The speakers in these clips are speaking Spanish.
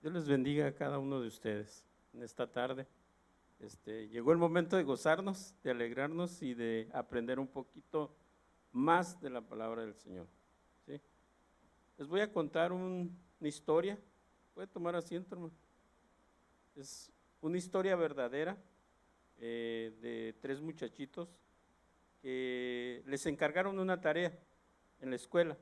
Dios les bendiga a cada uno de ustedes en esta tarde. Llegó el momento de gozarnos, de alegrarnos y de aprender un poquito más de la palabra del Señor. ¿Sí? Les voy a contar una historia. Puede tomar asiento, hermano. Es una historia verdadera de tres muchachitos que les encargaron una tarea en la escuela.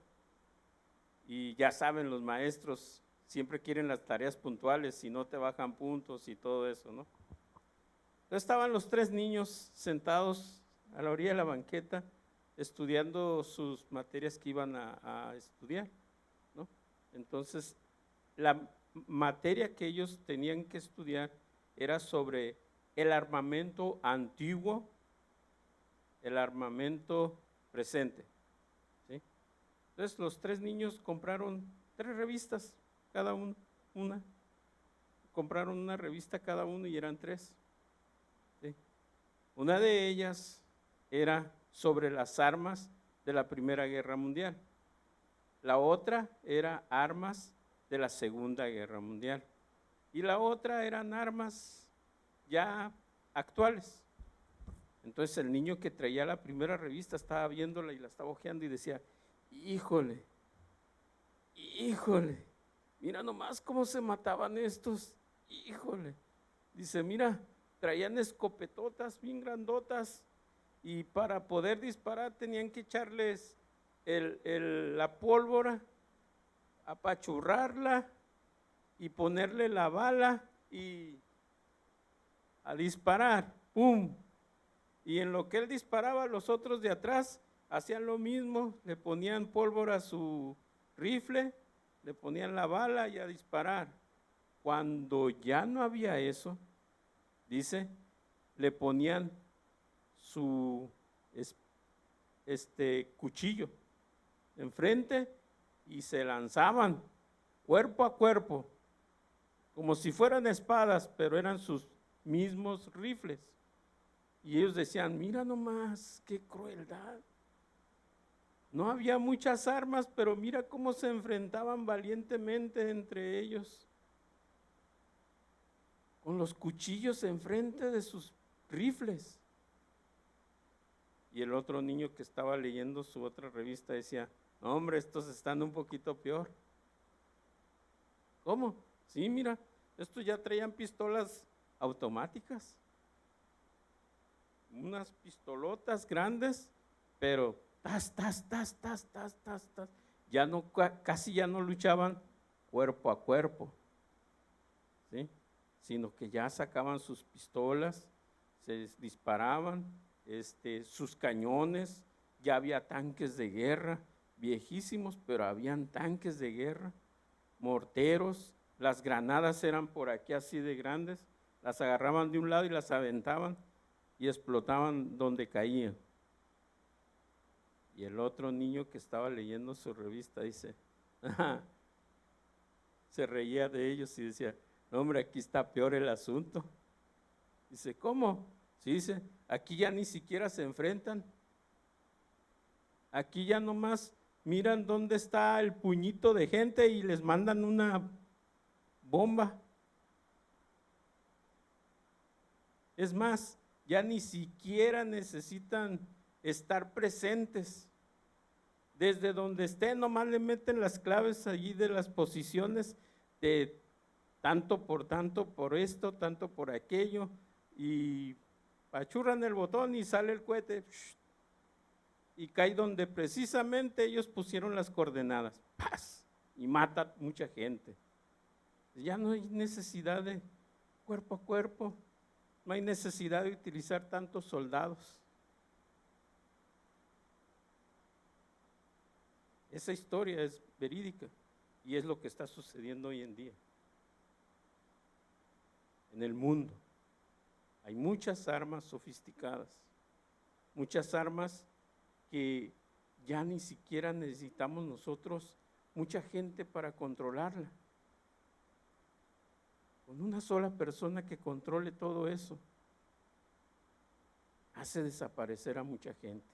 Y ya saben, los maestros siempre quieren las tareas puntuales, si no te bajan puntos y todo eso, ¿no? Entonces estaban los tres niños sentados a la orilla de la banqueta estudiando sus materias que iban a estudiar, ¿no? Entonces, la materia que ellos tenían que estudiar era sobre el armamento antiguo, el armamento presente, ¿sí? Entonces los tres niños compraron 3 revistas, cada uno, compraron una revista cada uno y eran 3. ¿Sí? Una de ellas era sobre las armas de la Primera Guerra Mundial, la otra era armas de la Segunda Guerra Mundial y la otra eran armas ya actuales. Entonces el niño que traía la primera revista estaba viéndola y la estaba hojeando y decía, híjole, mira nomás cómo se mataban estos, híjole. Dice, mira, traían escopetotas bien grandotas y para poder disparar tenían que echarles la pólvora, apachurrarla y ponerle la bala y a disparar, ¡pum! Y en lo que él disparaba, los otros de atrás hacían lo mismo, le ponían pólvora a su rifle, le ponían la bala y a disparar. Cuando ya no había eso, dice, le ponían su cuchillo enfrente y se lanzaban cuerpo a cuerpo, como si fueran espadas, pero eran sus mismos rifles. Y ellos decían, mira nomás, qué crueldad. No había muchas armas, pero mira cómo se enfrentaban valientemente entre ellos, con los cuchillos enfrente de sus rifles. Y el otro niño que estaba leyendo su otra revista decía, no, hombre, estos están un poquito peor. ¿Cómo? Sí, mira, estos ya traían pistolas automáticas, unas pistolotas grandes, pero tas, ya no, casi ya no luchaban cuerpo a cuerpo, ¿sí? Sino que ya sacaban sus pistolas, se disparaban, sus cañones, ya había tanques de guerra, viejísimos, pero habían tanques de guerra, morteros, las granadas eran por aquí así de grandes, las agarraban de un lado y las aventaban y explotaban donde caían. Y el otro niño que estaba leyendo su revista dice, se reía de ellos y decía, no, hombre, aquí está peor el asunto. Dice, ¿cómo? Sí, dice, aquí ya ni siquiera se enfrentan. Aquí ya nomás miran dónde está el puñito de gente y les mandan una bomba. Es más, ya ni siquiera necesitan estar presentes. Desde donde estén, nomás le meten las claves allí de las posiciones de tanto por esto, tanto por aquello, y apachurran el botón y sale el cohete y cae donde precisamente ellos pusieron las coordenadas, ¡paz! Y mata mucha gente. Ya no hay necesidad de cuerpo a cuerpo, no hay necesidad de utilizar tantos soldados. Esa historia es verídica y es lo que está sucediendo hoy en día. En el mundo hay muchas armas sofisticadas, muchas armas que ya ni siquiera necesitamos nosotros mucha gente para controlarla. Con una sola persona que controle todo eso, hace desaparecer a mucha gente.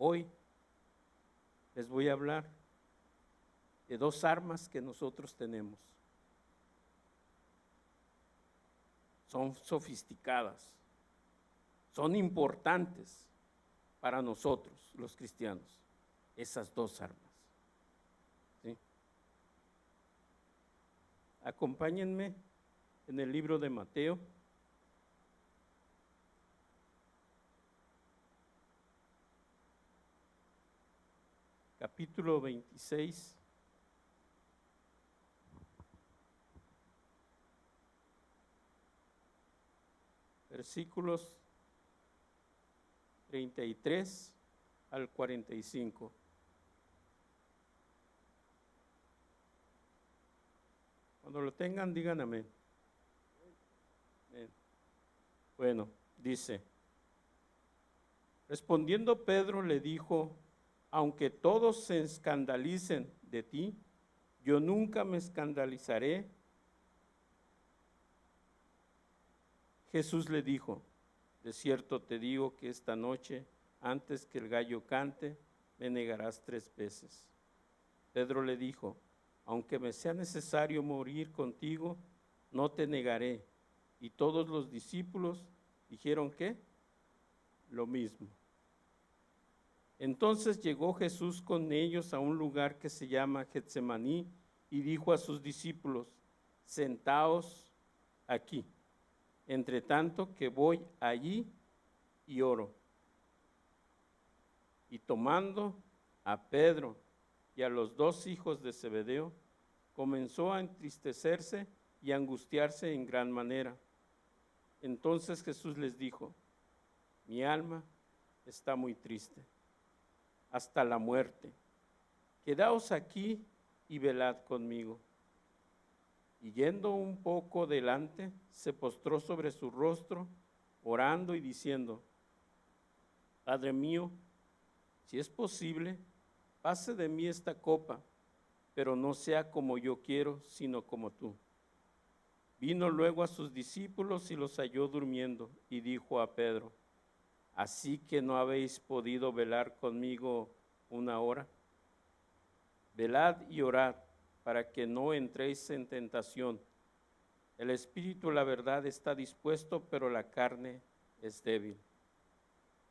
Hoy les voy a hablar de dos armas que nosotros tenemos. Son sofisticadas, son importantes para nosotros, los cristianos, esas dos armas. ¿Sí? Acompáñenme en el libro de Mateo. Capítulo 26. Versículos 33 al 45. Cuando lo tengan, digan amén. Amén. Bueno, dice, respondiendo Pedro le dijo, aunque todos se escandalicen de ti, yo nunca me escandalizaré. Jesús le dijo, de cierto te digo que esta noche, antes que el gallo cante, me negarás 3 veces. Pedro le dijo, aunque me sea necesario morir contigo, no te negaré. Y todos los discípulos dijeron, ¿qué? Lo mismo. Entonces llegó Jesús con ellos a un lugar que se llama Getsemaní y dijo a sus discípulos, sentaos aquí, entre tanto que voy allí y oro. Y tomando a Pedro y a los 2 hijos de Zebedeo, comenzó a entristecerse y angustiarse en gran manera. Entonces Jesús les dijo, mi alma está muy triste, hasta la muerte. Quedaos aquí y velad conmigo. Y yendo un poco delante, se postró sobre su rostro, orando y diciendo, Padre mío, si es posible, pase de mí esta copa, pero no sea como yo quiero, sino como tú. Vino luego a sus discípulos y los halló durmiendo, y dijo a Pedro, ¿así que no habéis podido velar conmigo 1 hora? Velad y orad, para que no entréis en tentación. El espíritu, la verdad, está dispuesto, pero la carne es débil.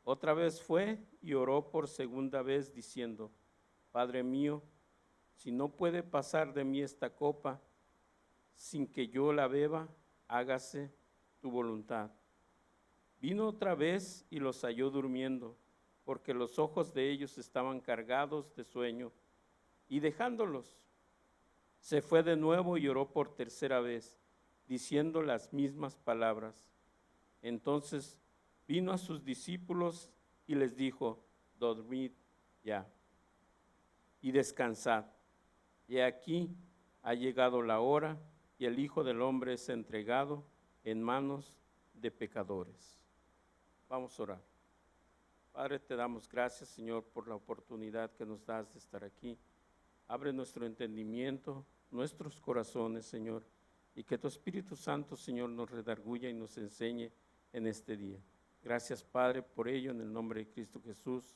Otra vez fue y oró por segunda vez, diciendo, Padre mío, si no puede pasar de mí esta copa, sin que yo la beba, hágase tu voluntad. Vino otra vez y los halló durmiendo, porque los ojos de ellos estaban cargados de sueño, y dejándolos, se fue de nuevo y oró por tercera vez, diciendo las mismas palabras. Entonces vino a sus discípulos y les dijo, dormid ya y descansad. Y aquí ha llegado la hora y el Hijo del Hombre es entregado en manos de pecadores. Vamos a orar. Padre, te damos gracias, Señor, por la oportunidad que nos das de estar aquí. Abre nuestro entendimiento, nuestros corazones, Señor, y que tu Espíritu Santo, Señor, nos redarguya y nos enseñe en este día. Gracias, Padre, por ello, en el nombre de Cristo Jesús.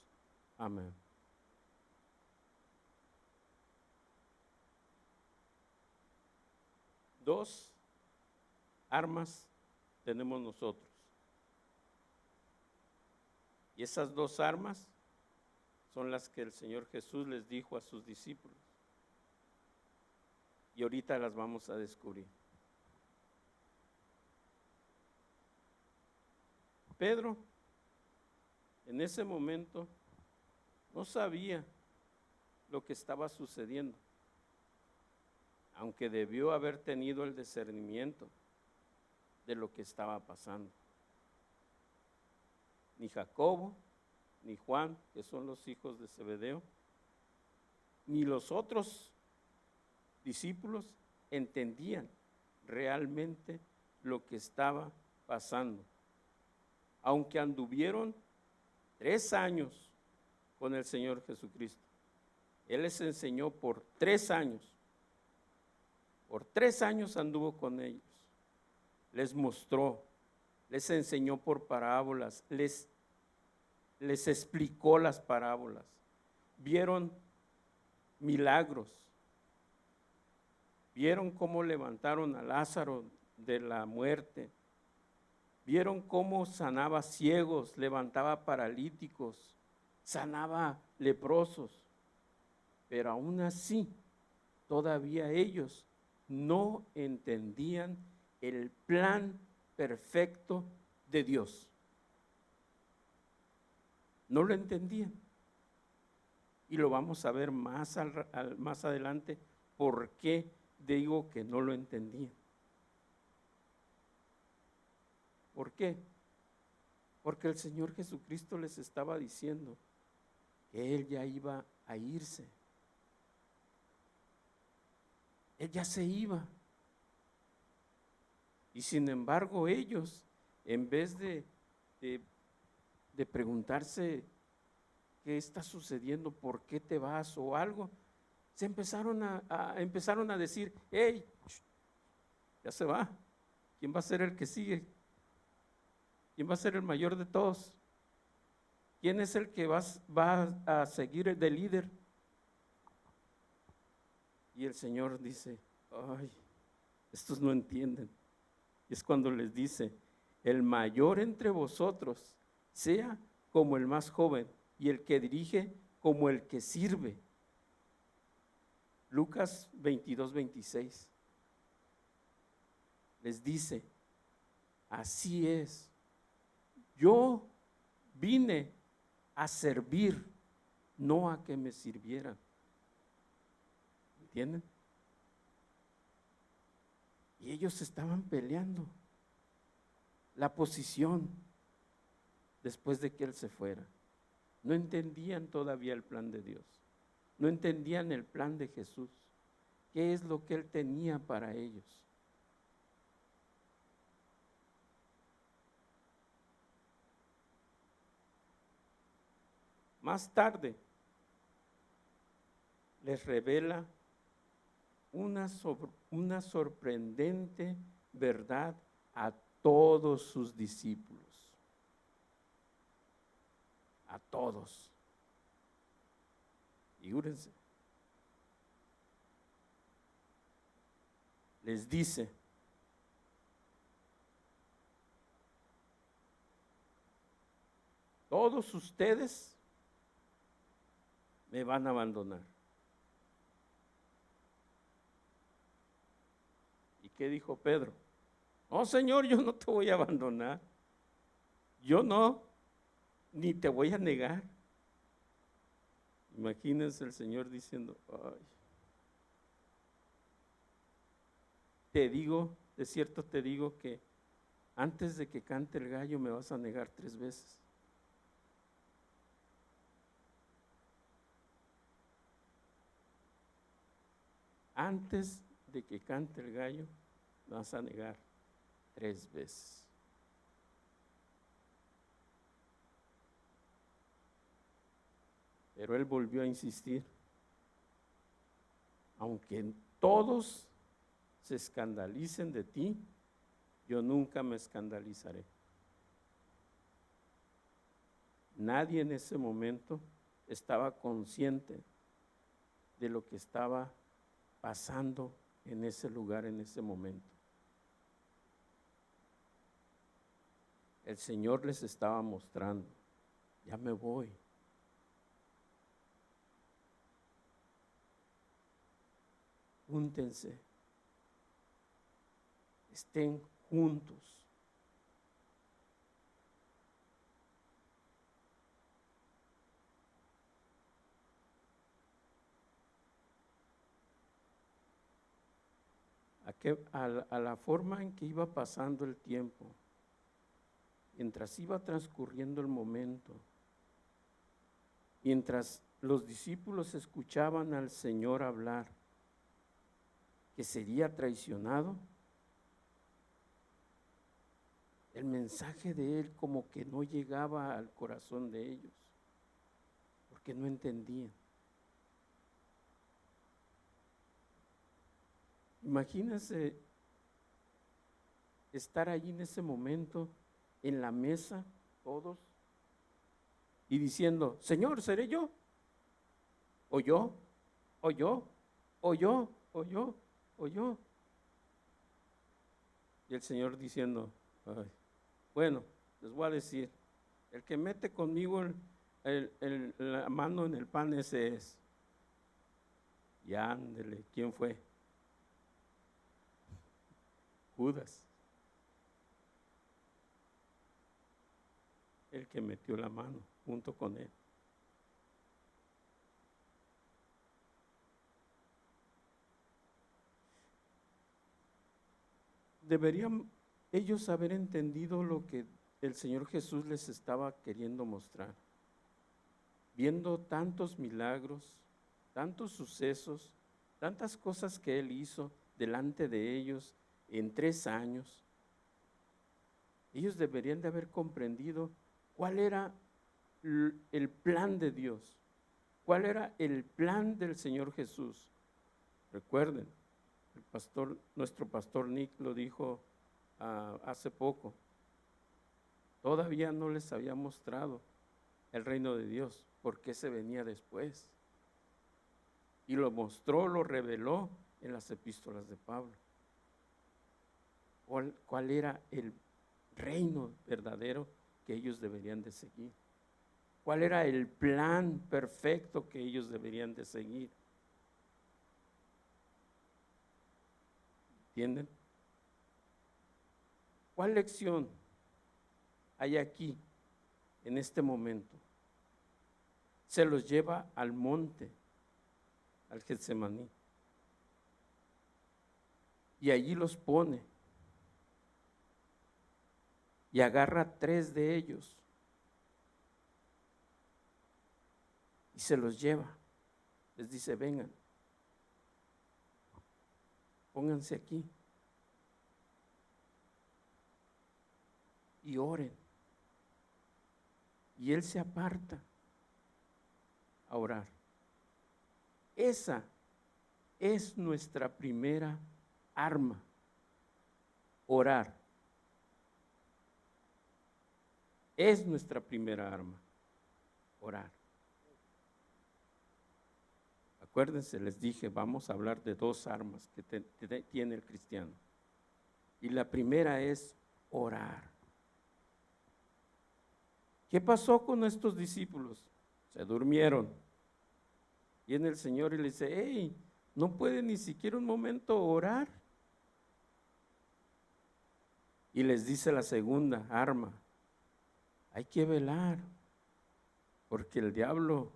Amén. Dos armas tenemos nosotros. Y esas 2 armas son las que el Señor Jesús les dijo a sus discípulos. Y ahorita las vamos a descubrir. Pedro, en ese momento, no sabía lo que estaba sucediendo, aunque debió haber tenido el discernimiento de lo que estaba pasando. Ni Jacobo, ni Juan, que son los hijos de Zebedeo, ni los otros discípulos entendían realmente lo que estaba pasando. Aunque anduvieron 3 años con el Señor Jesucristo, Él les enseñó por 3 años. Por 3 años anduvo con ellos. Les mostró, les enseñó por parábolas, les explicó las parábolas. Vieron milagros, vieron cómo levantaron a Lázaro de la muerte, vieron cómo sanaba ciegos, levantaba paralíticos, sanaba leprosos, pero aún así todavía ellos no entendían el plan perfecto de Dios. No lo entendían. Y lo vamos a ver más adelante, por qué digo que no lo entendían. ¿Por qué? Porque el Señor Jesucristo les estaba diciendo que Él ya iba a irse. Él ya se iba. Y sin embargo ellos, en vez de preguntarse qué está sucediendo, por qué te vas o algo, se empezaron a decir, hey, ya se va, ¿quién va a ser el que sigue? ¿Quién va a ser el mayor de todos? ¿Quién es el que va a seguir de líder? Y el Señor dice, ay, estos no entienden. Y es cuando les dice, el mayor entre vosotros sea como el más joven, y el que dirige como el que sirve. Lucas 22:26 les dice, así es, yo vine a servir, no a que me sirvieran. ¿Entienden? Y ellos estaban peleando la posición después de que Él se fuera. No entendían todavía el plan de Dios. No entendían el plan de Jesús. ¿Qué es lo que Él tenía para ellos? Más tarde les revela una sorprendente verdad a todos sus discípulos. A todos. Figúrense. Les dice, todos ustedes me van a abandonar. ¿Y qué dijo Pedro? No, Señor, yo no te voy a abandonar. Yo no, ni te voy a negar. Imagínense el Señor diciendo, ay, te digo, de cierto te digo que antes de que cante el gallo me vas a negar 3 veces. Antes de que cante el gallo me vas a negar 3 veces. Pero Él volvió a insistir, aunque todos se escandalicen de ti, yo nunca me escandalizaré. Nadie en ese momento estaba consciente de lo que estaba pasando en ese lugar, en ese momento. El Señor les estaba mostrando, ya me voy. Júntense, estén juntos. A la forma en que iba pasando el tiempo, mientras iba transcurriendo el momento, mientras los discípulos escuchaban al Señor hablar, que sería traicionado, el mensaje de Él como que no llegaba al corazón de ellos, porque no entendían. Imagínense estar allí en ese momento, en la mesa, todos, y diciendo, Señor, ¿seré yo? ¿O yo? ¿O yo? ¿O yo? ¿O yo? o yo. Y el Señor diciendo, ay, bueno, les voy a decir, el que mete conmigo la mano en el pan, ese es. Y ándele, ¿quién fue? Judas, el que metió la mano junto con él. Deberían ellos haber entendido lo que el Señor Jesús les estaba queriendo mostrar. Viendo tantos milagros, tantos sucesos, tantas cosas que Él hizo delante de ellos en 3 años, ellos deberían de haber comprendido cuál era el plan de Dios, cuál era el plan del Señor Jesús. Recuerden, nuestro pastor Nick lo dijo hace poco, todavía no les había mostrado el reino de Dios, porque se venía después. Y lo mostró, lo reveló en las epístolas de Pablo. ¿Cuál era el reino verdadero que ellos deberían de seguir? ¿Cuál era el plan perfecto que ellos deberían de seguir? ¿Entienden? ¿Cuál lección hay aquí en este momento? Se los lleva al monte, al Getsemaní, y allí los pone y agarra 3 de ellos y se los lleva. Les dice, vengan, pónganse aquí y oren. Y él se aparta a orar. Esa es nuestra primera arma, orar. Es nuestra primera arma, orar. Acuérdense, les dije, vamos a hablar de 2 armas que tiene el cristiano. Y la primera es orar. ¿Qué pasó con estos discípulos? Se durmieron. Viene el Señor y le dice, hey, ¿no puede ni siquiera un momento orar? Y les dice la segunda arma, hay que velar, porque el diablo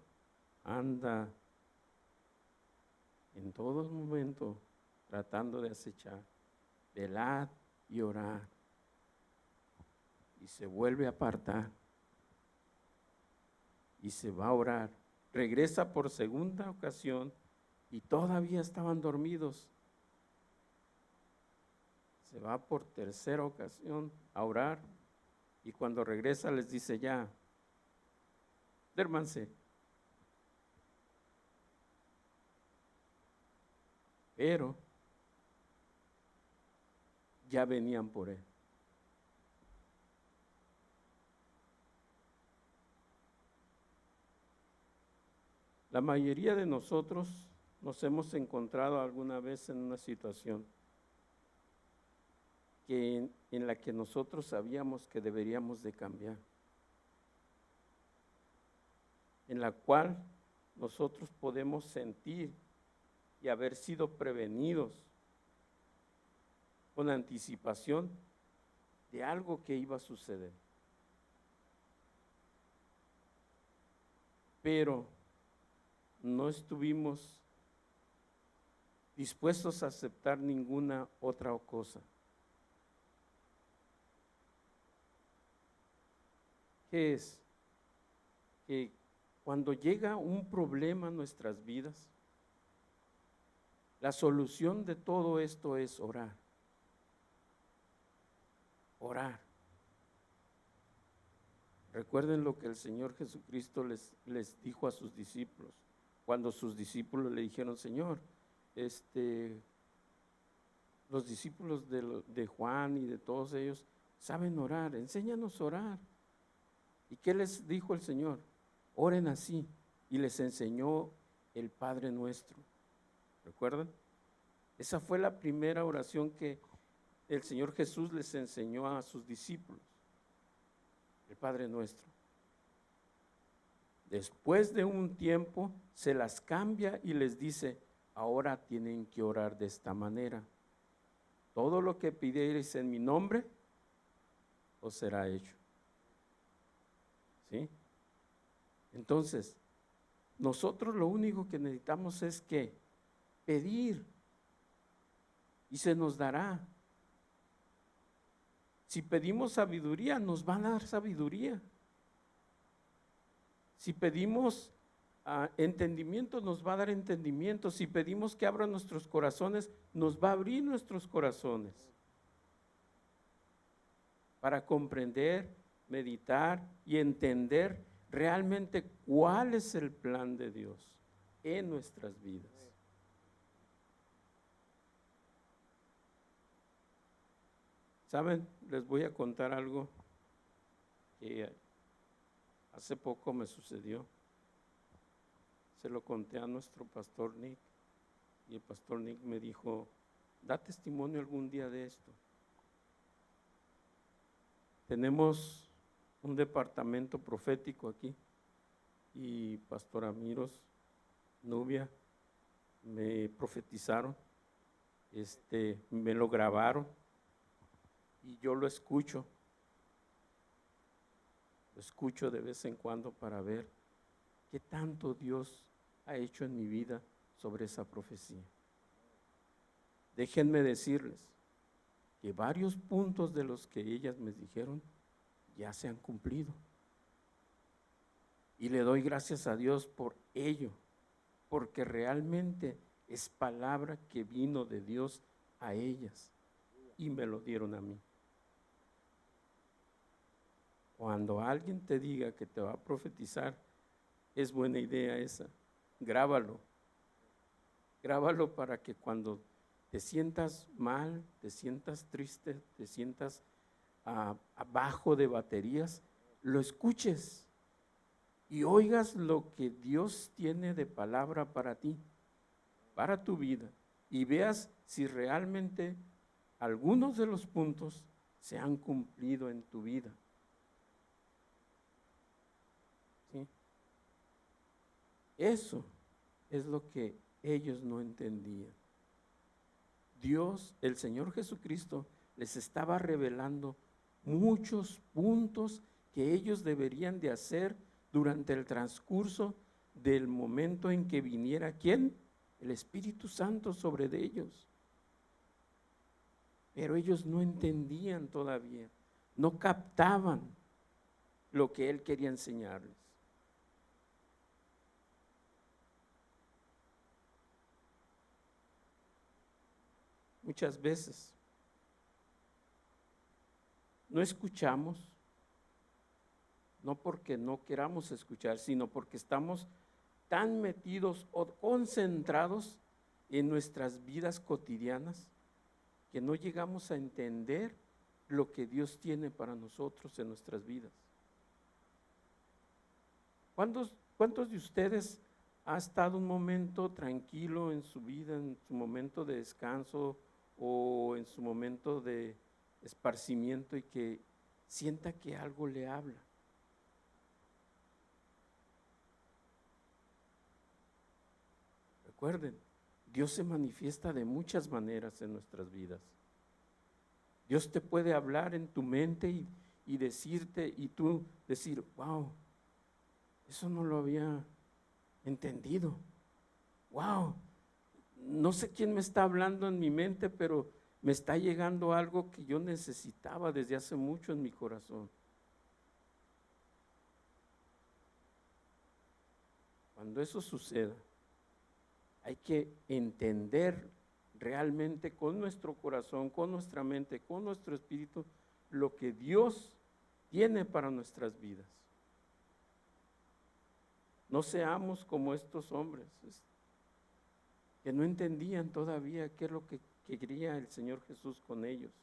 anda en todo momento tratando de acechar. Velad y orad. Y se vuelve a apartar. Y se va a orar. Regresa por segunda ocasión y todavía estaban dormidos. Se va por tercera ocasión a orar y cuando regresa les dice ya, duérmanse. Pero ya venían por él. La mayoría de nosotros nos hemos encontrado alguna vez en una situación en la que nosotros sabíamos que deberíamos de cambiar, en la cual nosotros podemos sentir y haber sido prevenidos con anticipación de algo que iba a suceder. Pero no estuvimos dispuestos a aceptar ninguna otra cosa. ¿Qué es? Que cuando llega un problema en nuestras vidas, la solución de todo esto es orar. Orar. Recuerden lo que el Señor Jesucristo les dijo a sus discípulos. Cuando sus discípulos le dijeron, Señor, los discípulos de Juan y de todos ellos saben orar, enséñanos a orar. ¿Y qué les dijo el Señor? Oren así. Y les enseñó el Padre Nuestro. ¿Recuerdan? Esa fue la primera oración que el Señor Jesús les enseñó a sus discípulos, el Padre Nuestro. Después de un tiempo se las cambia y les dice, ahora tienen que orar de esta manera. Todo lo que pidiereis en mi nombre, os será hecho. ¿Sí? Entonces, nosotros lo único que necesitamos es que pedir y se nos dará. Si pedimos sabiduría, nos van a dar sabiduría. Si pedimos entendimiento, nos va a dar entendimiento. Si pedimos que abra nuestros corazones, nos va a abrir nuestros corazones para comprender, meditar y entender realmente cuál es el plan de Dios en nuestras vidas. ¿Saben? Les voy a contar algo que hace poco me sucedió. Se lo conté a nuestro pastor Nick y el pastor Nick me dijo, da testimonio algún día de esto. Tenemos un departamento profético aquí y pastor Amiros, Nubia, me profetizaron, me lo grabaron y yo lo escucho de vez en cuando para ver qué tanto Dios ha hecho en mi vida sobre esa profecía. Déjenme decirles que varios puntos de los que ellas me dijeron ya se han cumplido. Y le doy gracias a Dios por ello, porque realmente es palabra que vino de Dios a ellas y me lo dieron a mí. Cuando alguien te diga que te va a profetizar, es buena idea esa. Grábalo. Grábalo para que cuando te sientas mal, te sientas triste, te sientas abajo de baterías, lo escuches y oigas lo que Dios tiene de palabra para ti, para tu vida, y veas si realmente algunos de los puntos se han cumplido en tu vida. ¿Sí? Eso es lo que ellos no entendían. Dios, el Señor Jesucristo, les estaba revelando muchos puntos que ellos deberían de hacer durante el transcurso del momento en que viniera, ¿quién? El Espíritu Santo sobre ellos. Pero ellos no entendían todavía, no captaban lo que Él quería enseñarles. Muchas veces no escuchamos, no porque no queramos escuchar, sino porque estamos tan metidos o concentrados en nuestras vidas cotidianas que no llegamos a entender lo que Dios tiene para nosotros en nuestras vidas. ¿Cuántos de ustedes ha estado un momento tranquilo en su vida, en su momento de descanso o en su momento de esparcimiento y que sienta que algo le habla? Recuerden, Dios se manifiesta de muchas maneras en nuestras vidas. Dios te puede hablar en tu mente y decirte, y tú decir, wow, eso no lo había entendido. Wow, no sé quién me está hablando en mi mente, pero me está llegando algo que yo necesitaba desde hace mucho en mi corazón. Cuando eso suceda, hay que entender realmente con nuestro corazón, con nuestra mente, con nuestro espíritu, lo que Dios tiene para nuestras vidas. No seamos como estos hombres que no entendían todavía qué es lo que quería el Señor Jesús con ellos.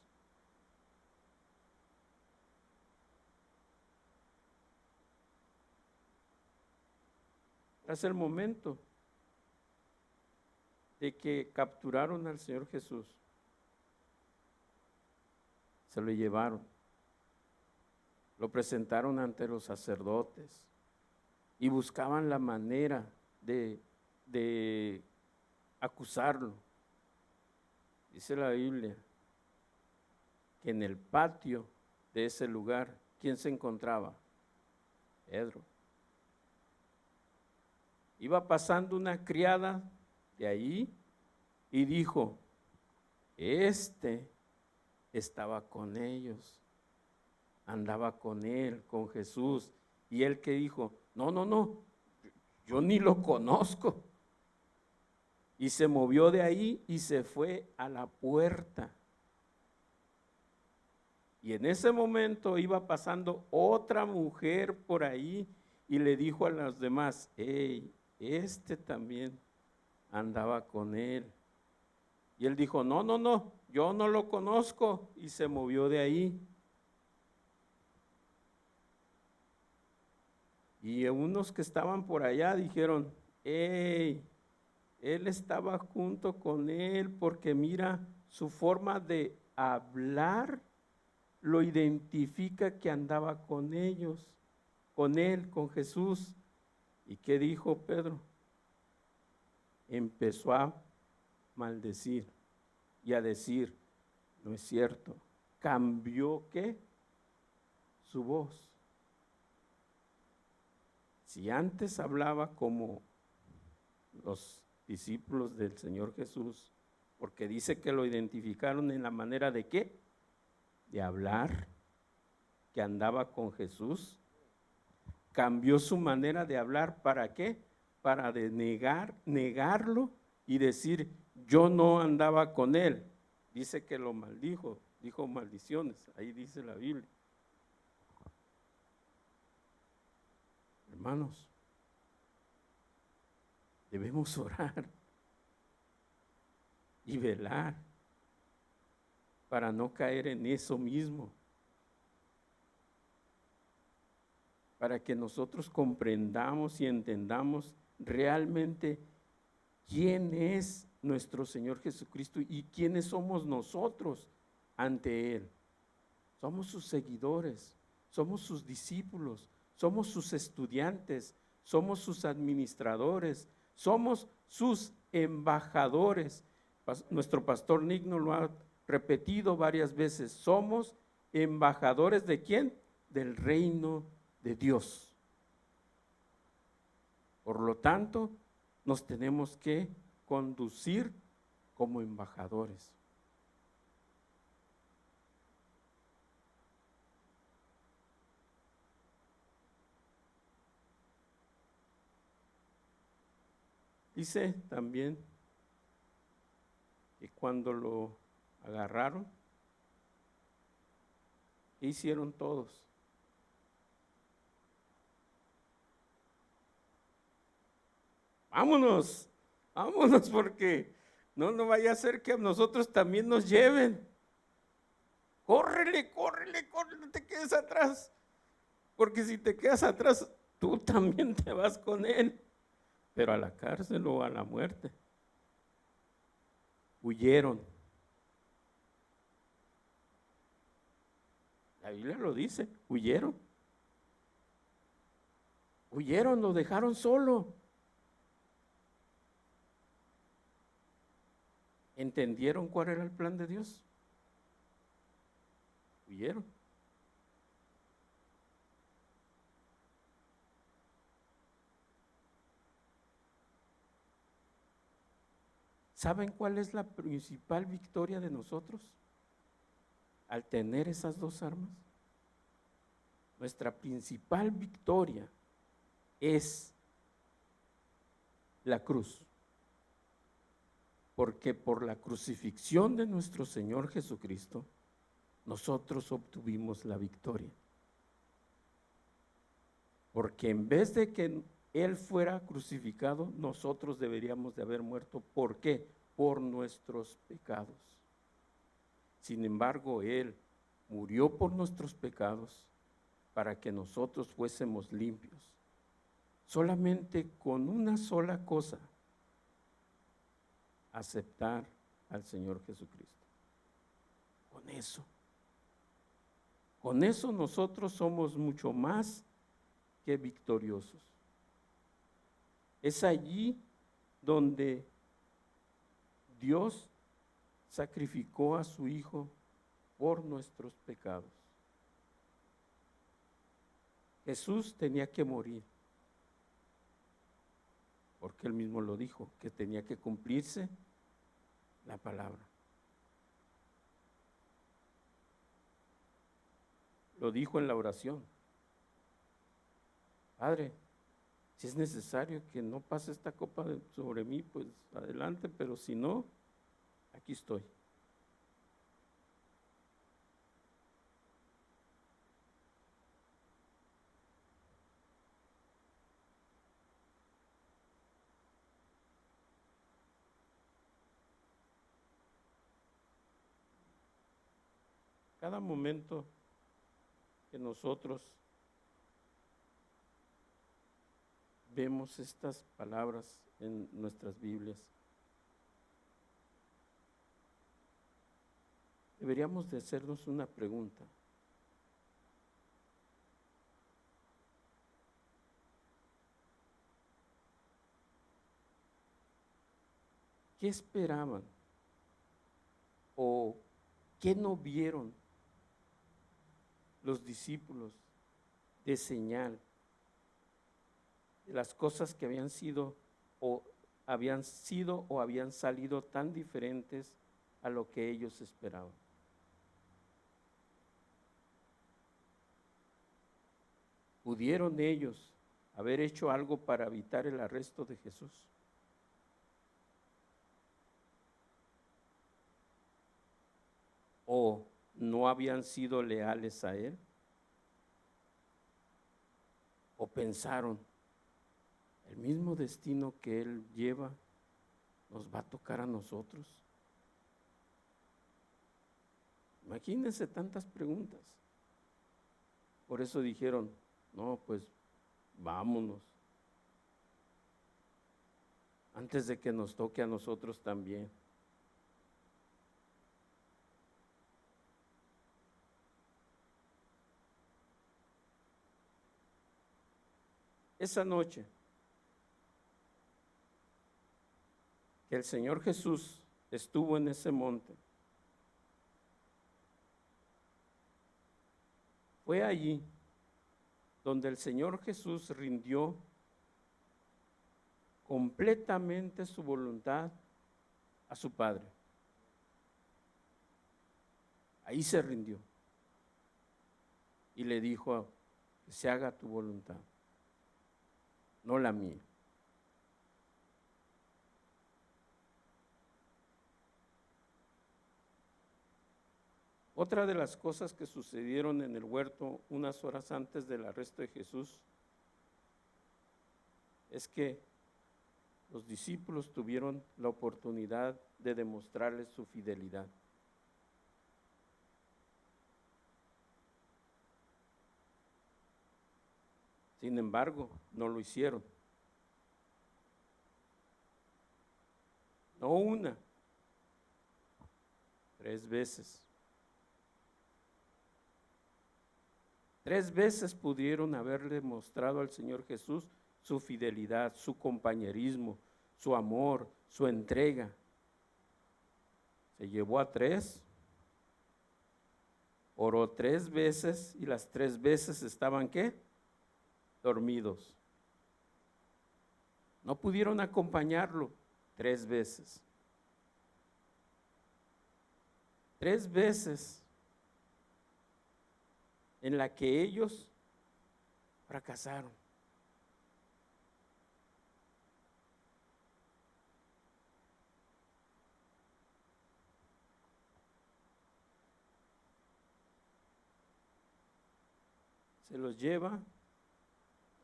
Es el momento de que capturaron al Señor Jesús, se lo llevaron, lo presentaron ante los sacerdotes y buscaban la manera de acusarlo. Dice la Biblia que en el patio de ese lugar, ¿quién se encontraba? Pedro. Iba pasando una criada de ahí y dijo, este estaba con ellos, andaba con él, con Jesús. Y él que dijo, no, yo ni lo conozco. Y se movió de ahí y se fue a la puerta. Y en ese momento iba pasando otra mujer por ahí y le dijo a los demás, hey, este también andaba con él. Y él dijo, no, yo no lo conozco, y se movió de ahí. Y unos que estaban por allá dijeron, hey, él estaba junto con él, porque mira, su forma de hablar lo identifica que andaba con ellos, con él, con Jesús. ¿Y qué dijo Pedro? Empezó a maldecir y a decir, no es cierto. Cambió, ¿qué? Su voz. Si antes hablaba como los discípulos del Señor Jesús, porque dice que lo identificaron en la manera de ¿qué? De hablar, que andaba con Jesús. Cambió su manera de hablar, ¿para qué? Para negarlo y decir, yo no andaba con él. Dice que lo maldijo, dijo maldiciones, ahí dice la Biblia. Hermanos, debemos orar y velar para no caer en eso mismo, para que nosotros comprendamos y entendamos realmente quién es nuestro Señor Jesucristo y quiénes somos nosotros ante Él. Somos sus seguidores, somos sus discípulos, somos sus estudiantes, somos sus administradores, somos sus embajadores. Nuestro pastor Nick nos lo ha repetido varias veces, somos embajadores ¿de quién? Del reino de Dios. Por lo tanto, nos tenemos que conducir como embajadores. Dice también que cuando lo agarraron, ¿qué hicieron todos? Vámonos, vámonos, porque no vaya a ser que a nosotros también nos lleven. Córrele, no te quedes atrás, porque si te quedas atrás, tú también te vas con él, pero a la cárcel o a la muerte. Huyeron. La Biblia lo dice, huyeron. Huyeron, lo dejaron solo. ¿Entendieron cuál era el plan de Dios? Huyeron. ¿Saben cuál es la principal victoria de nosotros al tener esas dos armas? Nuestra principal victoria es la cruz. Porque por la crucifixión de nuestro Señor Jesucristo, nosotros obtuvimos la victoria. Porque en vez de que Él fuera crucificado, nosotros deberíamos de haber muerto. ¿Por qué? Por nuestros pecados. Sin embargo, Él murió por nuestros pecados para que nosotros fuésemos limpios. Solamente con una sola cosa, aceptar al Señor Jesucristo. Con eso nosotros somos mucho más que victoriosos. Es allí donde Dios sacrificó a su Hijo por nuestros pecados. Jesús tenía que morir, porque Él mismo lo dijo, que tenía que cumplirse la palabra. Lo dijo en la oración: Padre, si es necesario que no pase esta copa sobre mí, pues adelante, pero si no, aquí estoy. Cada momento que nosotros vemos estas palabras en nuestras Biblias, deberíamos de hacernos una pregunta. ¿Qué esperaban? ¿O qué no vieron los discípulos de señal de las cosas que habían sido o habían salido tan diferentes a lo que ellos esperaban? ¿Pudieron ellos haber hecho algo para evitar el arresto de Jesús? ¿O no habían sido leales a Él? ¿O pensaron, el mismo destino que Él lleva nos va a tocar a nosotros? Imagínense tantas preguntas. Por eso dijeron, no, pues vámonos, antes de que nos toque a nosotros también. Esa noche que el Señor Jesús estuvo en ese monte, fue allí donde el Señor Jesús rindió completamente su voluntad a su Padre. Ahí se rindió y le dijo que se haga tu voluntad, no la mía. Otra de las cosas que sucedieron en el huerto unas horas antes del arresto de Jesús es que los discípulos tuvieron la oportunidad de demostrarles su fidelidad. Sin embargo, no lo hicieron. No una, 3 veces. 3 veces pudieron haberle mostrado al Señor Jesús su fidelidad, su compañerismo, su amor, su entrega. Se llevó a 3, oró 3 veces y las 3 veces estaban ¿qué? Dormidos. No pudieron acompañarlo 3 veces. 3 veces en la que ellos fracasaron. Se los lleva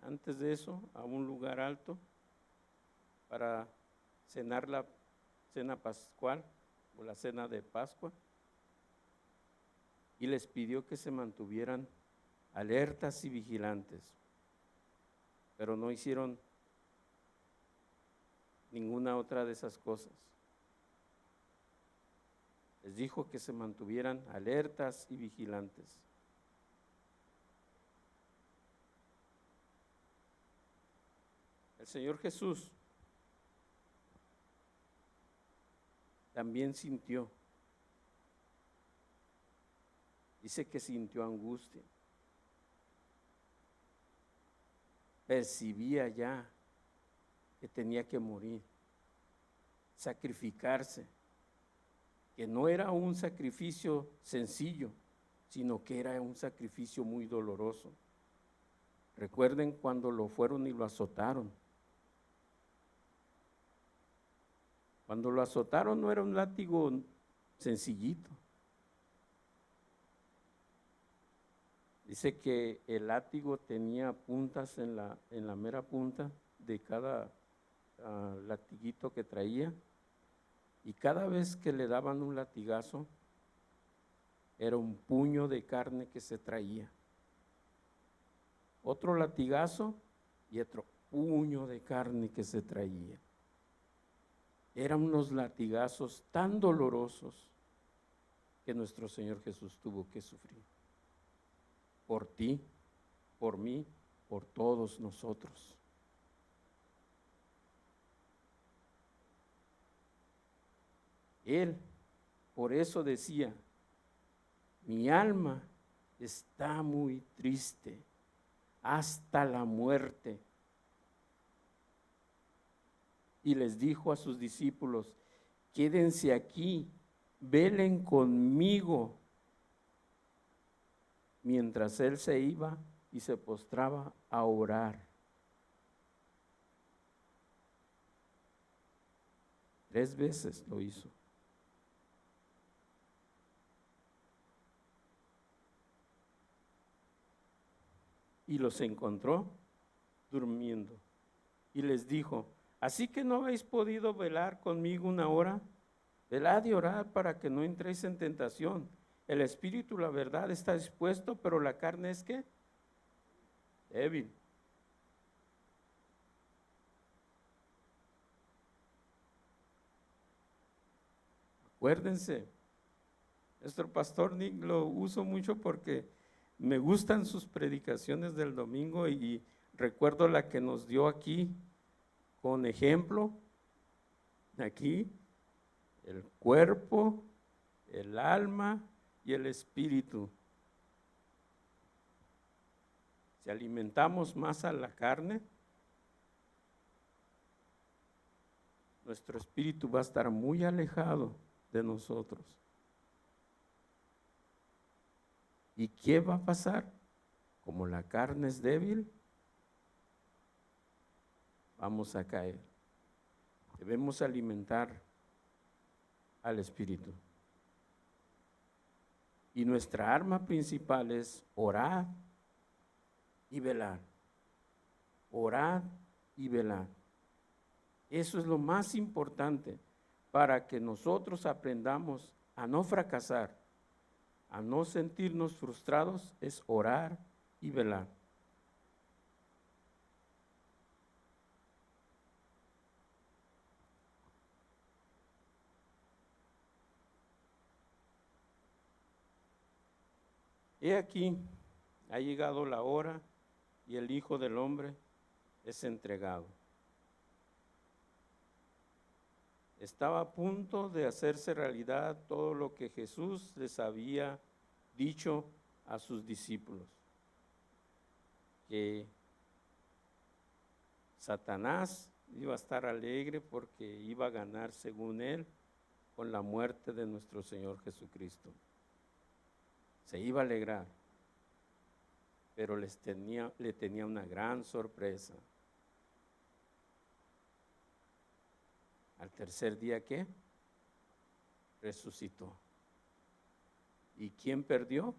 antes de eso a un lugar alto para cenar la cena pascual o la cena de Pascua, y les pidió que se mantuvieran alertas y vigilantes, pero no hicieron ninguna otra de esas cosas. Les dijo que se mantuvieran alertas y vigilantes. El Señor Jesús también sintió. Dice que sintió angustia. Percibía ya que tenía que morir, sacrificarse, que no era un sacrificio sencillo, sino que era un sacrificio muy doloroso. Recuerden cuando lo fueron y lo azotaron. Cuando lo azotaron no era un látigo sencillito. Dice que el látigo tenía puntas en la mera punta de cada latiguito que traía, y cada vez que le daban un latigazo, era un puño de carne que se traía. Otro latigazo y otro puño de carne que se traía. Eran unos latigazos tan dolorosos que nuestro Señor Jesús tuvo que sufrir. Por ti, por mí, por todos nosotros. Él, por eso decía, mi alma está muy triste hasta la muerte. Y les dijo a sus discípulos, quédense aquí, velen conmigo. Mientras él se iba y se postraba a orar. 3 veces lo hizo. Y los encontró durmiendo. Y les dijo, ¿así que no habéis podido velar conmigo 1 hora? Velad y orad para que no entréis en tentación. El espíritu, la verdad, está dispuesto, pero la carne es ¿qué? Débil. Acuérdense, nuestro pastor Nick lo uso mucho porque me gustan sus predicaciones del domingo y recuerdo la que nos dio aquí con ejemplo, aquí, el cuerpo, el alma y el espíritu. Si alimentamos más a la carne, nuestro espíritu va a estar muy alejado de nosotros. ¿Y qué va a pasar? Como la carne es débil, vamos a caer. Debemos alimentar al espíritu. Y nuestra arma principal es orar y velar. Orar y velar. Eso es lo más importante para que nosotros aprendamos a no fracasar, a no sentirnos frustrados, es orar y velar. He aquí, ha llegado la hora y el Hijo del Hombre es entregado. Estaba a punto de hacerse realidad todo lo que Jesús les había dicho a sus discípulos, que Satanás iba a estar alegre porque iba a ganar, según él, con la muerte de nuestro Señor Jesucristo. Se iba a alegrar, pero le tenía una gran sorpresa. Al tercer día, ¿qué? Resucitó. ¿Y quién perdió?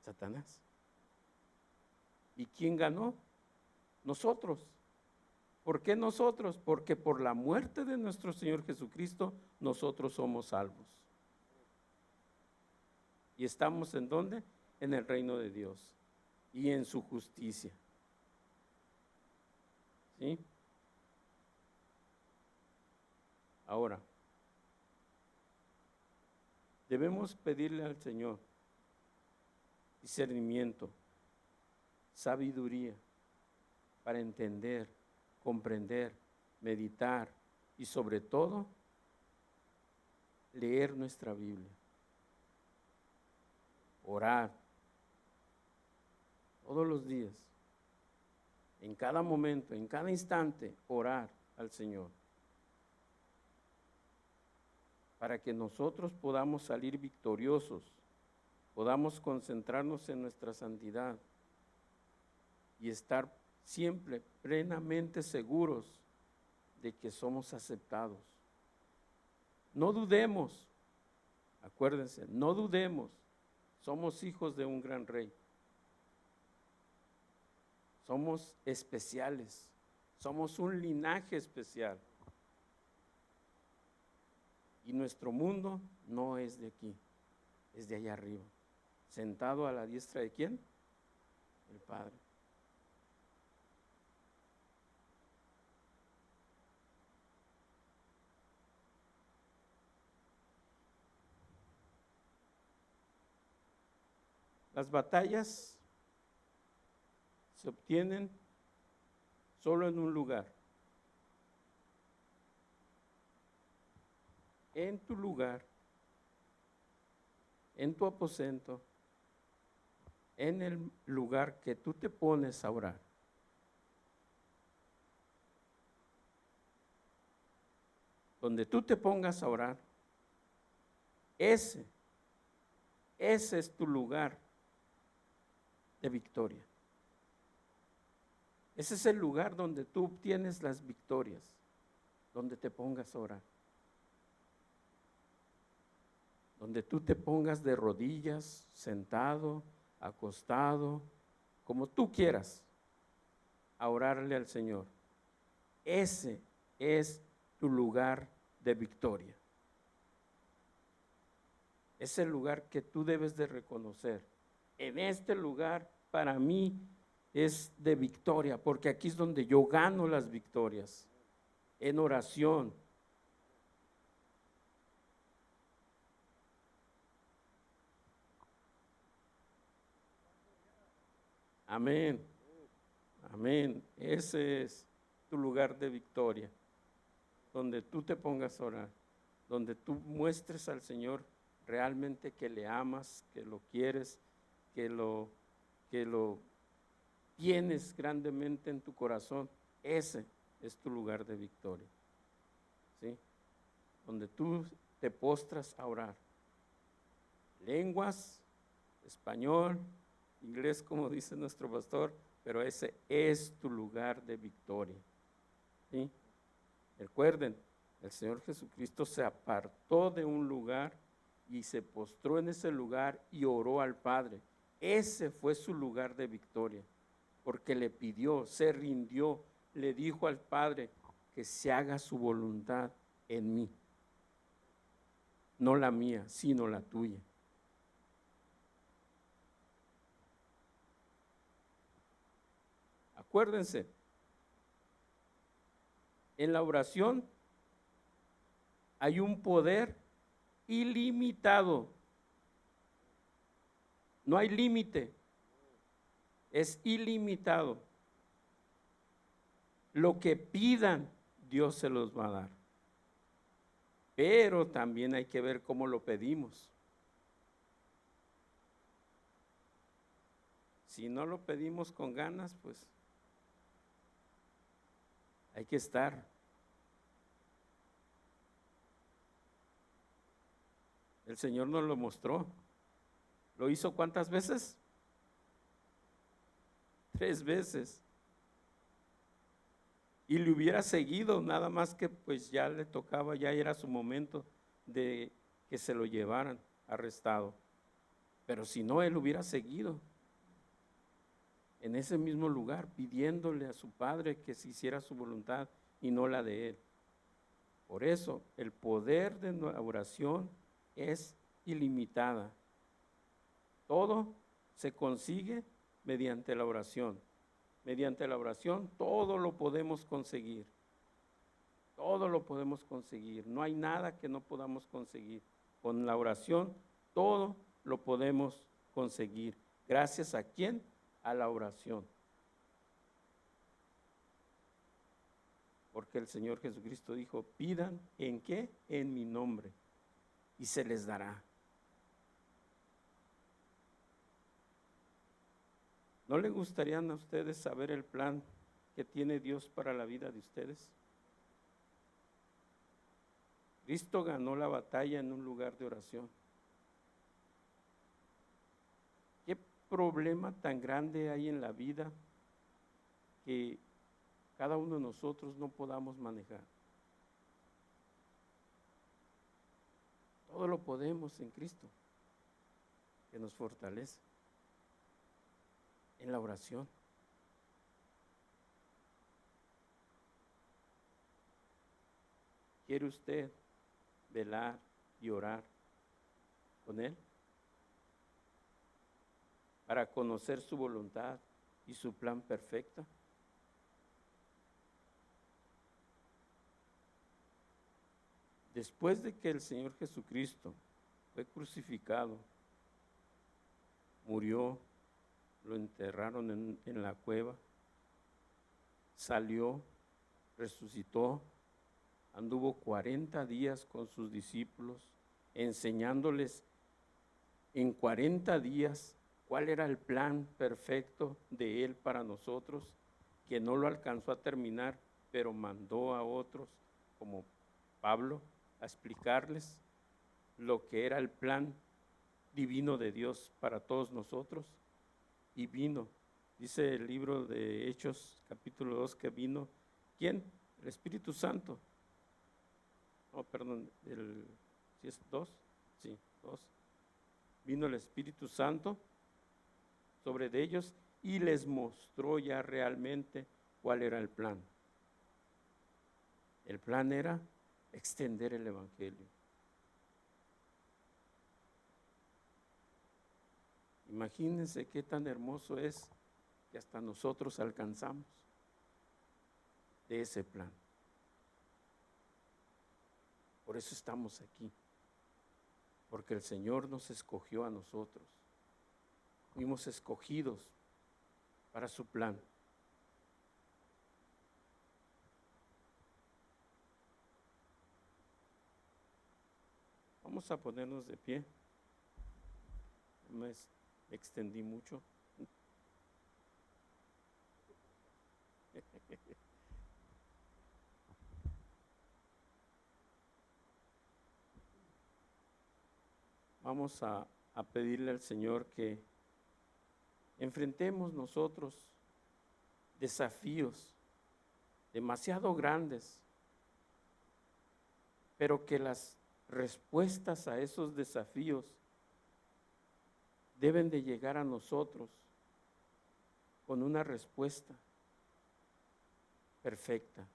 Satanás. ¿Y quién ganó? Nosotros. ¿Por qué nosotros? Porque por la muerte de nuestro Señor Jesucristo, nosotros somos salvos. ¿Y estamos en dónde? En el reino de Dios y en su justicia. ¿Sí? Ahora, Debemos pedirle al Señor discernimiento, sabiduría para entender, comprender, meditar y sobre todo leer nuestra Biblia, orar todos los días, en cada momento, en cada instante, orar al Señor, para que nosotros podamos salir victoriosos, podamos concentrarnos en nuestra santidad y estar siempre plenamente seguros de que somos aceptados. No dudemos, acuérdense, no dudemos, somos hijos de un gran rey. Somos especiales, somos un linaje especial. Y nuestro mundo no es de aquí, es de allá arriba. Sentado a la diestra de ¿quién? El Padre. Las batallas se obtienen solo en un lugar. En tu lugar, en tu aposento, en el lugar que tú te pones a orar. Donde tú te pongas a orar, ese es tu lugar de victoria. Ese es el lugar donde tú obtienes las victorias, donde te pongas a orar. Donde tú te pongas de rodillas, sentado, acostado, como tú quieras, a orarle al Señor. Ese es tu lugar de victoria. Es el lugar que tú debes de reconocer. En este lugar, para mí, es de victoria, porque aquí es donde yo gano las victorias, en oración. Amén, amén. Ese es tu lugar de victoria, donde tú te pongas a orar, donde tú muestres al Señor realmente que le amas, que lo quieres, que lo tienes grandemente en tu corazón. Ese es tu lugar de victoria, ¿sí? Donde tú te postras a orar. Lenguas, español, inglés, como dice nuestro pastor, pero ese es tu lugar de victoria, ¿sí? Recuerden, el Señor Jesucristo se apartó de un lugar y se postró en ese lugar y oró al Padre. Ese fue su lugar de victoria, porque le pidió, se rindió, le dijo al Padre que se haga su voluntad en mí, no la mía, sino la tuya. Acuérdense, en la oración hay un poder ilimitado. No hay límite, es ilimitado. Lo que pidan, Dios se los va a dar. Pero también hay que ver cómo lo pedimos. Si no lo pedimos con ganas, pues hay que estar. El Señor nos lo mostró. ¿Lo hizo cuántas veces? 3 veces. Y le hubiera seguido, nada más que pues ya le tocaba, ya era su momento de que se lo llevaran arrestado. Pero si no, él hubiera seguido en ese mismo lugar, pidiéndole a su Padre que se hiciera su voluntad y no la de él. Por eso, el poder de la oración es ilimitada. Todo se consigue mediante la oración. Mediante la oración todo lo podemos conseguir. Todo lo podemos conseguir. No hay nada que no podamos conseguir. Con la oración todo lo podemos conseguir. ¿Gracias a quién? A la oración. Porque el Señor Jesucristo dijo, pidan ¿en qué? En mi nombre, y se les dará. ¿No le gustarían a ustedes saber el plan que tiene Dios para la vida de ustedes? Cristo ganó la batalla en un lugar de oración. ¿Qué problema tan grande hay en la vida que cada uno de nosotros no podamos manejar? Todo lo podemos en Cristo, que nos fortalece en la oración. ¿Quiere usted velar y orar con Él para conocer su voluntad y su plan perfecto? Después de que el Señor Jesucristo fue crucificado, murió, lo enterraron en la cueva, salió, resucitó, anduvo 40 días con sus discípulos, enseñándoles en 40 días cuál era el plan perfecto de Él para nosotros, que no lo alcanzó a terminar, pero mandó a otros, como Pablo, a explicarles lo que era el plan divino de Dios para todos nosotros. Y vino, dice el libro de Hechos, capítulo 2, que vino, ¿quién? El Espíritu Santo. No, perdón, ¿sí es 2? Sí, 2. Vino el Espíritu Santo sobre de ellos y les mostró ya realmente cuál era el plan. El plan era extender el Evangelio. Imagínense qué tan hermoso es que hasta nosotros alcanzamos de ese plan. Por eso estamos aquí, porque el Señor nos escogió a nosotros. Fuimos escogidos para su plan. Vamos a ponernos de pie. Me extendí mucho. Vamos a pedirle al Señor que enfrentemos nosotros desafíos demasiado grandes, pero que las respuestas a esos desafíos deben de llegar a nosotros con una respuesta perfecta.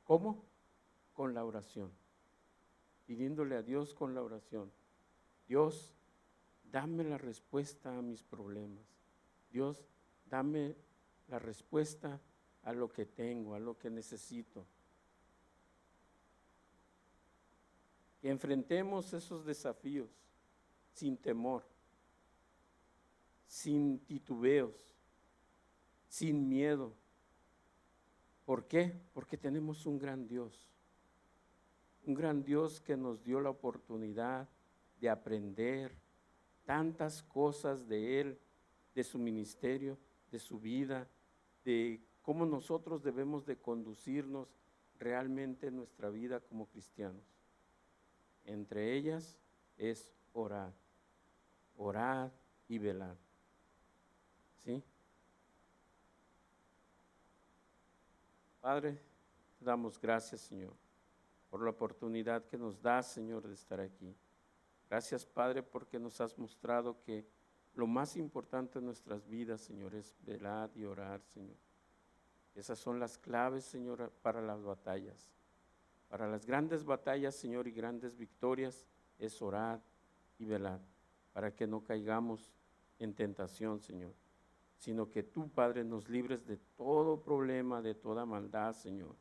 ¿Cómo? Con la oración, pidiéndole a Dios con la oración. Dios, dame la respuesta a mis problemas. Dios, dame la respuesta a lo que tengo, a lo que necesito. Que enfrentemos esos desafíos sin temor, sin titubeos, sin miedo. ¿Por qué? Porque tenemos un gran Dios que nos dio la oportunidad de aprender tantas cosas de Él, de su ministerio, de su vida, de cómo nosotros debemos de conducirnos realmente en nuestra vida como cristianos. Entre ellas es orar y velar. ¿Sí? Padre, te damos gracias, Señor, por la oportunidad que nos das, Señor, de estar aquí. Gracias, Padre, porque nos has mostrado que lo más importante en nuestras vidas, Señor, es velar y orar, Señor. Esas son las claves, Señor, para las batallas. Para las grandes batallas, Señor, y grandes victorias, es orar y velar, para que no caigamos en tentación, Señor, sino que tú, Padre, nos libres de todo problema, de toda maldad, Señor.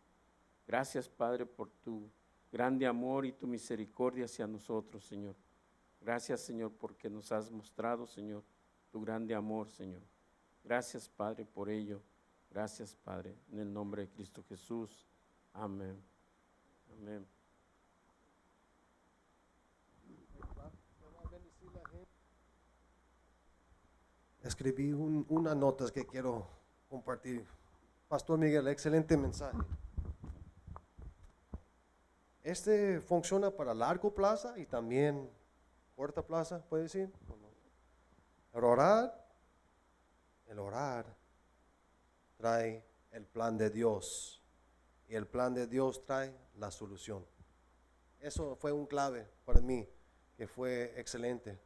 Gracias, Padre, por tu grande amor y tu misericordia hacia nosotros, Señor. Gracias, Señor, porque nos has mostrado, Señor, tu grande amor, Señor. Gracias, Padre, por ello. Gracias, Padre, en el nombre de Cristo Jesús. Amén. Amén. Escribí unas notas que quiero compartir. Pastor Miguel, excelente mensaje. Este funciona para largo plazo y también corta plazo, ¿puede decir? El orar trae el plan de Dios y el plan de Dios trae la solución. Eso fue un clave para mí, que fue excelente.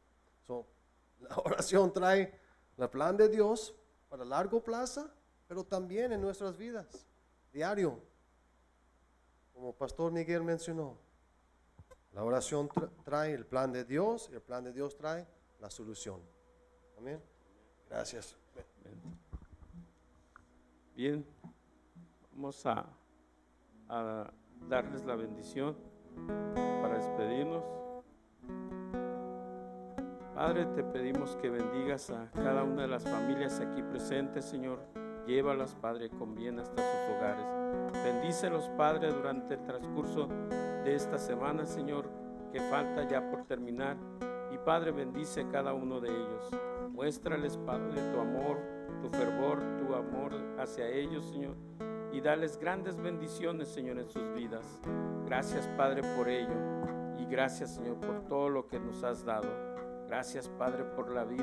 La oración trae el plan de Dios para largo plazo, pero también en nuestras vidas, diario. Como Pastor Miguel mencionó, la oración trae el plan de Dios y el plan de Dios trae la solución. Amén. Gracias. Bien, vamos a darles la bendición para despedirnos. Padre, te pedimos que bendigas a cada una de las familias aquí presentes, Señor. Llévalas, Padre, con bien hasta sus hogares. Bendícelos, Padre, durante el transcurso de esta semana, Señor, que falta ya por terminar. Y, Padre, bendice a cada uno de ellos. Muéstrales, Padre, tu amor, tu fervor, tu amor hacia ellos, Señor. Y dales grandes bendiciones, Señor, en sus vidas. Gracias, Padre, por ello. Y gracias, Señor, por todo lo que nos has dado. Gracias, Padre, por la vida.